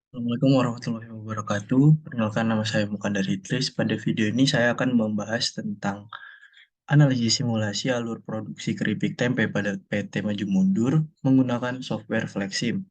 Assalamualaikum warahmatullahi wabarakatuh. Perkenalkan nama saya Mukandar Idris. Pada video ini saya akan membahas tentang analisis simulasi alur produksi keripik tempe pada PT Maju Mundur menggunakan software Flexim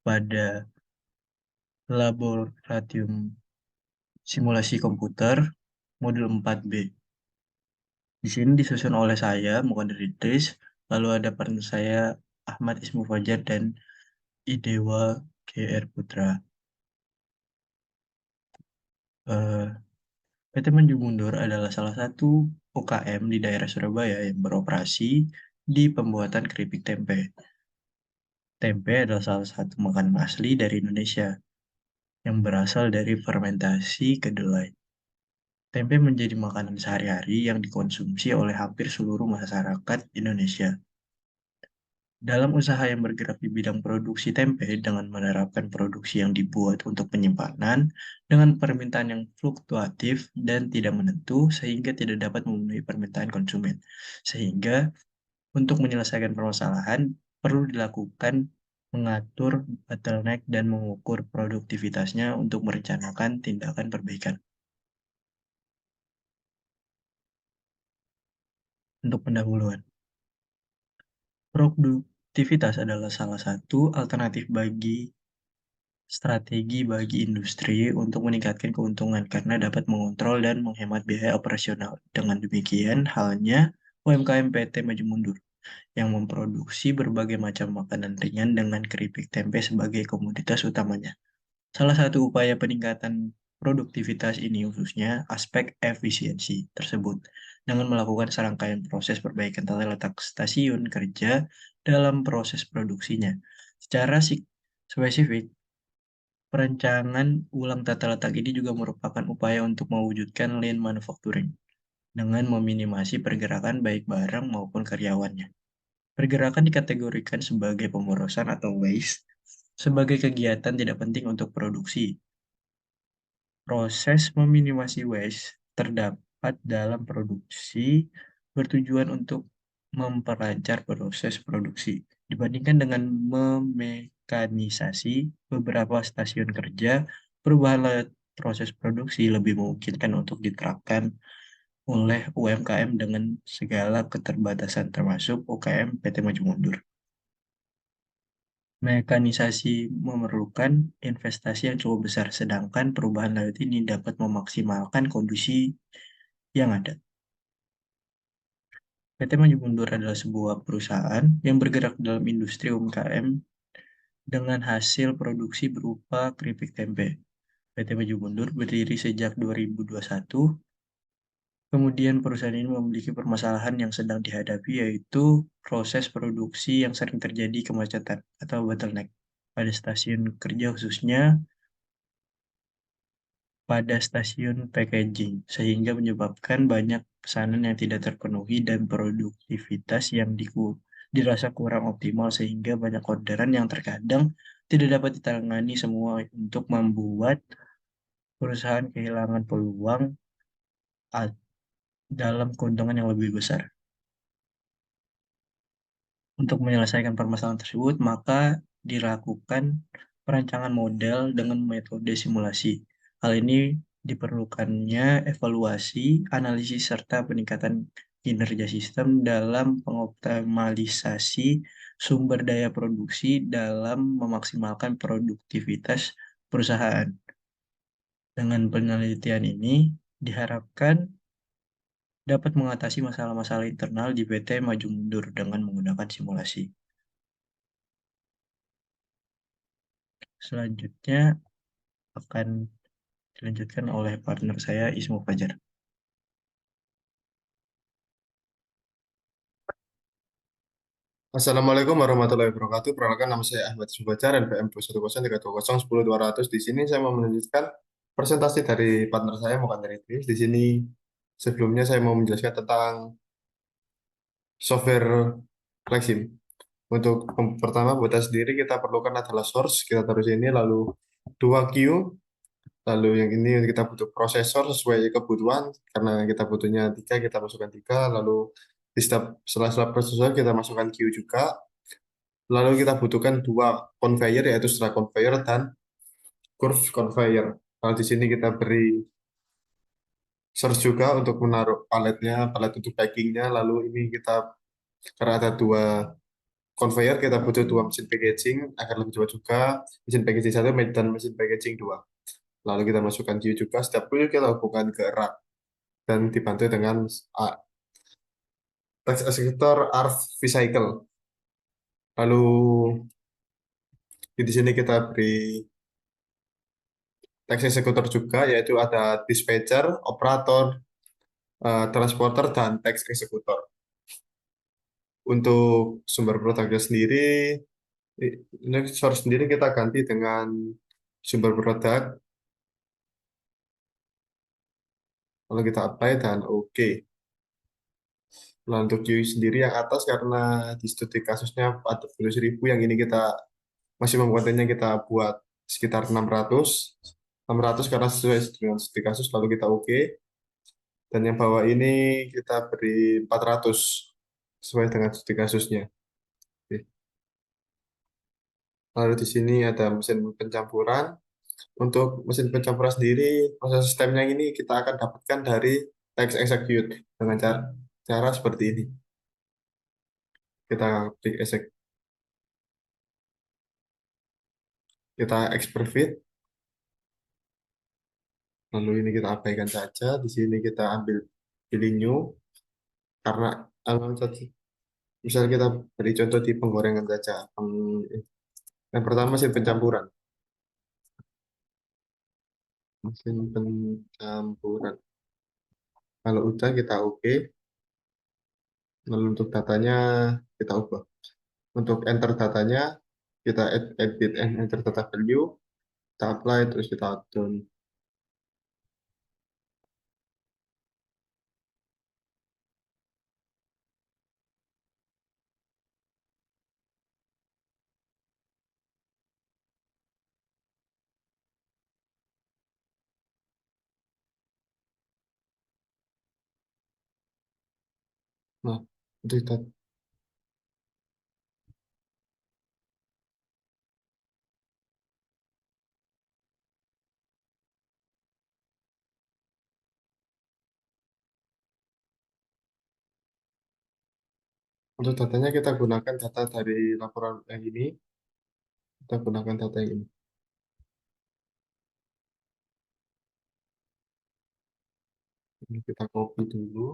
pada laboratorium simulasi komputer modul 4B. Di sini disusun oleh saya Mukandar Idris, lalu ada partner saya Ahmad Ismu Fajar dan Idewa GR Putra. Eh, PT Maju Mundur adalah salah satu UKM di daerah Surabaya yang beroperasi di pembuatan keripik tempe. Tempe adalah salah satu makanan asli dari Indonesia yang berasal dari fermentasi kedelai. Tempe menjadi makanan sehari-hari yang dikonsumsi oleh hampir seluruh masyarakat Indonesia. Dalam usaha yang bergerak di bidang produksi tempe dengan menerapkan produksi yang dibuat untuk penyimpanan dengan permintaan yang fluktuatif dan tidak menentu sehingga tidak dapat memenuhi permintaan konsumen. Sehingga untuk menyelesaikan permasalahan perlu dilakukan mengatur bottleneck dan mengukur produktivitasnya untuk merencanakan tindakan perbaikan. Untuk pendahuluan, produktivitas adalah salah satu alternatif strategi bagi industri untuk meningkatkan keuntungan karena dapat mengontrol dan menghemat biaya operasional. Dengan demikian, halnya UMKM PT Maju Mundur yang memproduksi berbagai macam makanan ringan dengan keripik tempe sebagai komoditas utamanya. Salah satu upaya peningkatan produktivitas ini khususnya aspek efisiensi tersebut dengan melakukan serangkaian proses perbaikan tata letak stasiun kerja dalam proses produksinya. Secara spesifik, perencanaan ulang tata letak ini juga merupakan upaya untuk mewujudkan lean manufacturing dengan meminimasi pergerakan baik barang maupun karyawannya. Pergerakan dikategorikan sebagai pemborosan atau waste, sebagai kegiatan tidak penting untuk produksi. Proses meminimasi waste terdapat dalam produksi bertujuan untuk memperlancar proses produksi. Dibandingkan dengan memekanisasi beberapa stasiun kerja, perubahan lewat proses produksi lebih memungkinkan untuk diterapkan oleh UMKM dengan segala keterbatasan termasuk UKM PT Maju Mundur. Mekanisasi memerlukan investasi yang cukup besar, sedangkan perubahan laut ini dapat memaksimalkan kondisi yang ada. PT Maju Mundur adalah sebuah perusahaan yang bergerak dalam industri UMKM dengan hasil produksi berupa keripik tempe. PT Maju Mundur berdiri sejak 2021. Kemudian perusahaan ini memiliki permasalahan yang sedang dihadapi, yaitu proses produksi yang sering terjadi kemacetan atau bottleneck pada stasiun kerja, khususnya pada stasiun packaging, sehingga menyebabkan banyak pesanan yang tidak terpenuhi dan produktivitas yang dirasa kurang optimal, sehingga banyak orderan yang terkadang tidak dapat ditangani semua untuk membuat perusahaan kehilangan peluang dalam keuntungan yang lebih besar. Untuk menyelesaikan permasalahan tersebut, maka dilakukan perancangan model dengan metode simulasi. Hal ini diperlukannya evaluasi, analisis, serta peningkatan kinerja sistem dalam pengoptimalisasi sumber daya produksi dalam memaksimalkan produktivitas perusahaan. Dengan penelitian ini, diharapkan dapat mengatasi masalah-masalah internal di PT Maju Mundur dengan menggunakan simulasi. Selanjutnya akan dilanjutkan oleh partner saya Ismu Fajar. Assalamualaikum warahmatullahi wabarakatuh. Perkenalkan nama saya Ahmad Subacar, NPM 2103201. Di sini saya mau melanjutkan presentasi dari partner saya, Mukan dari Idris. Di sini sebelumnya saya mau menjelaskan tentang software Flexim. Untuk pertama, buat kita sendiri kita perlukan adalah source, kita taruh sini, lalu dua queue, lalu yang ini kita butuh prosesor sesuai kebutuhan, karena kita butuhnya tiga, kita masukkan tiga, lalu di setelah prosesor kita masukkan queue juga. Lalu kita butuhkan dua conveyor, yaitu setelah conveyor dan curve conveyor. Kalau di sini kita beri source juga untuk menaruh paletnya, palet untuk packingnya. Lalu ini kita, karena ada dua conveyor, kita butuh dua mesin packaging agar lebih cepat juga. Mesin packaging satu dan mesin packaging dua. Lalu kita masukkan Q juga. Setiap Q kita hubungkan ke rak dan dibantu dengan text executor Arc V-Cycle. Lalu di sini kita beri text executor juga, yaitu ada dispatcher, operator, transporter, dan text executor. Untuk sumber produknya sendiri, ini source sendiri kita ganti dengan sumber produk, lalu kita apply dan oke. Nah, untuk UI sendiri yang atas karena di studi kasusnya ada 10.000, yang ini kita maksimum kontennya kita buat sekitar 600. 600 karena sesuai dengan studi kasus, lalu kita oke. Dan yang bawah ini kita beri 400 sesuai dengan studi kasusnya. Oke. Lalu di sini ada mesin pencampuran. Untuk mesin pencampuran sendiri, proses sistemnya ini kita akan dapatkan dari text execute dengan cara seperti ini. Kita klik kita expert fit, lalu ini kita abaikan saja. Di sini kita ambil pilih new, karena misalnya kita beri contoh di penggorengan saja. Yang pertama mesin pencampuran. Mesin pencampuran. Kalau udah kita oke, lalu untuk datanya kita ubah. Untuk enter datanya, kita edit and enter data value, kita apply, terus kita down. Nah, untuk datanya kita gunakan data dari laporan yang ini, kita gunakan data yang ini. Ini kita copy dulu,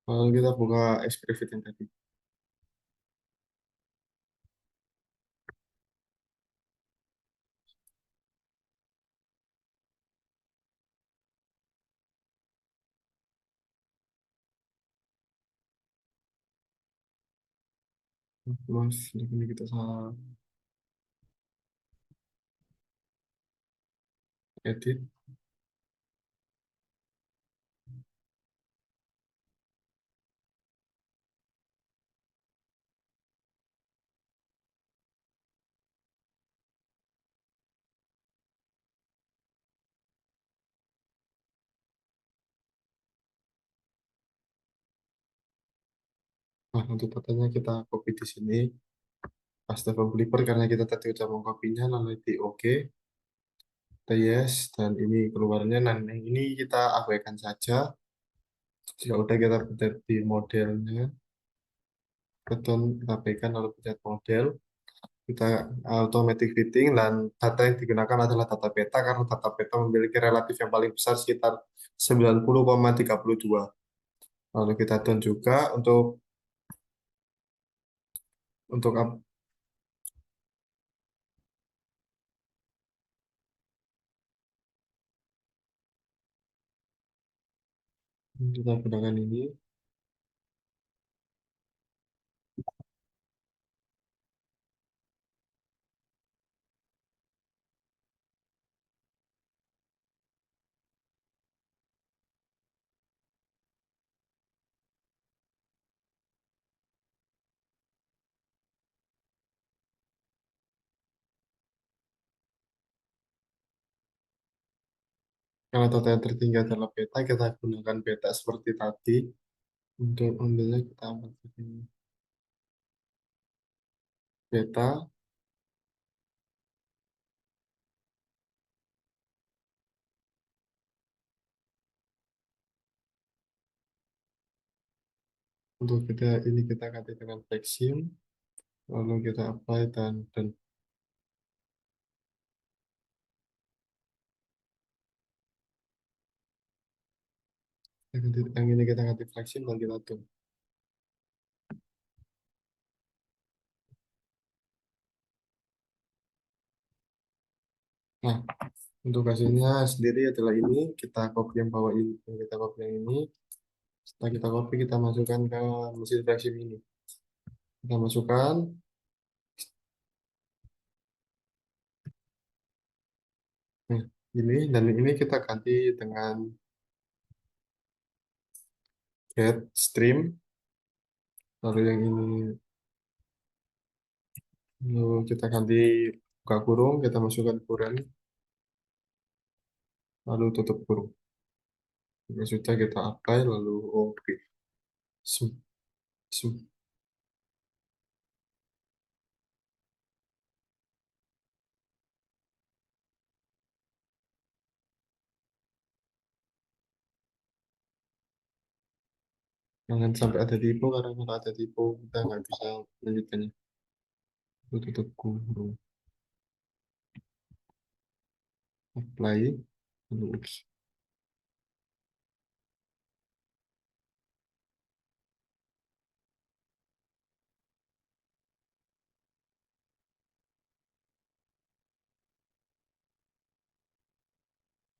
lalu kita buka Express yang tadi. Mas, ini kita salah edit. Nah, untuk datanya kita copy di sini, paste pembeliper karena kita tadi udah mau copy-nya, lalu di oke, kita yes, dan ini keluarnya. Nah, yang ini kita abaikan saja. Jika udah kita pencet di modelnya, kita abaikan lalu pencet model, kita automatic fitting, dan data yang digunakan adalah data peta karena data peta memiliki relatif yang paling besar sekitar 90,32. Lalu kita down juga untuk kita gunakan ini. Karena data yang tertinggal adalah peta, kita gunakan peta seperti tadi. Untuk ambilnya kita ambil dari peta, Untuk kita ganti dengan flexim, lalu kita apply dan yang ini kita ganti flexim dan kita tunggu. Nah, untuk hasilnya sendiri adalah ini, kita copy yang bawah ini, kita copy yang ini. Setelah kita copy, kita masukkan ke mesin flexim ini. Kita masukkan, nah, ini, dan ini kita ganti dengan get stream, lalu yang ini, lalu kita ganti buka kurung, kita masukkan kurung, lalu tutup kurung. Jika sudah kita apply, lalu oke. Sem- sem- Jangan sampai ada typo, karena kalau ada typo kita nggak bisa melanjutkannya. Lalu tutup kurung, apply, lalu oke.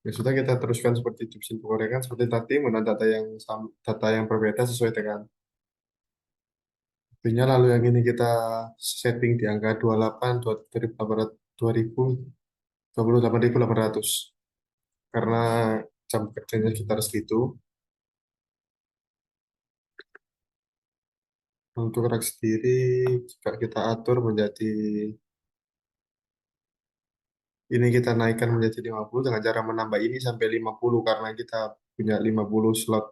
Ya sudah, kita teruskan seperti itu mesin penggorengan seperti tadi, menggunakan data yang berbeda sesuai dengan waktunya. Lalu yang ini kita setting di angka 28, 28.800 karena jam kerjanya sekitar segitu. Untuk rak sendiri jika kita atur menjadi ini, kita naikkan menjadi 50 dengan cara menambah ini sampai 50 karena kita punya 50 slot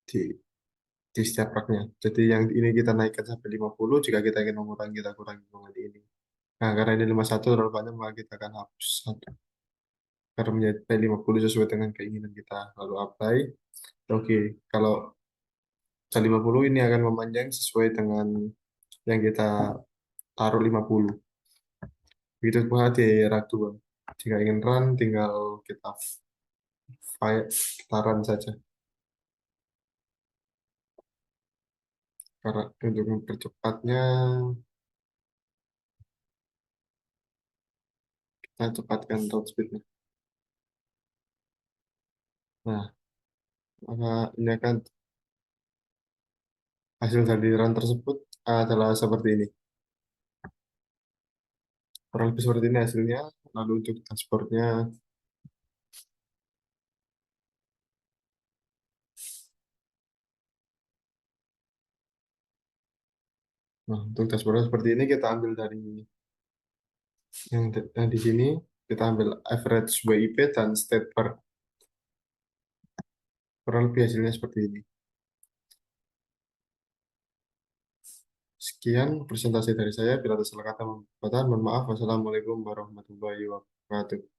di setiap raknya. Jadi yang ini kita naikkan sampai 50, jika kita ingin mengurangi kita kurangi mengenai ini. Nah, karena ini 51 terlalu banyak, maka kita akan hapus satu. Karena menjadi 50 sesuai dengan keinginan kita. Lalu apply. Oke, kalau 50 ini akan memanjang sesuai dengan yang kita taruh 50. Begitu pula di rak 2. Jika ingin run, tinggal kita file, kita run saja. Karena untuk mempercepatnya, kita cepatkan top speednya. Nah, maka ini akan hasil dari run tersebut adalah seperti ini. Kurang lebih seperti ini hasilnya. Lalu untuk dashboardnya, nah untuk dashboardnya seperti ini, kita ambil dari yang di sini, kita ambil average WIP dan state per. Kurang lebih hasilnya seperti ini. Sekian presentasi dari saya. Bila ada salah kata, mohon maaf. Wassalamualaikum warahmatullahi wabarakatuh.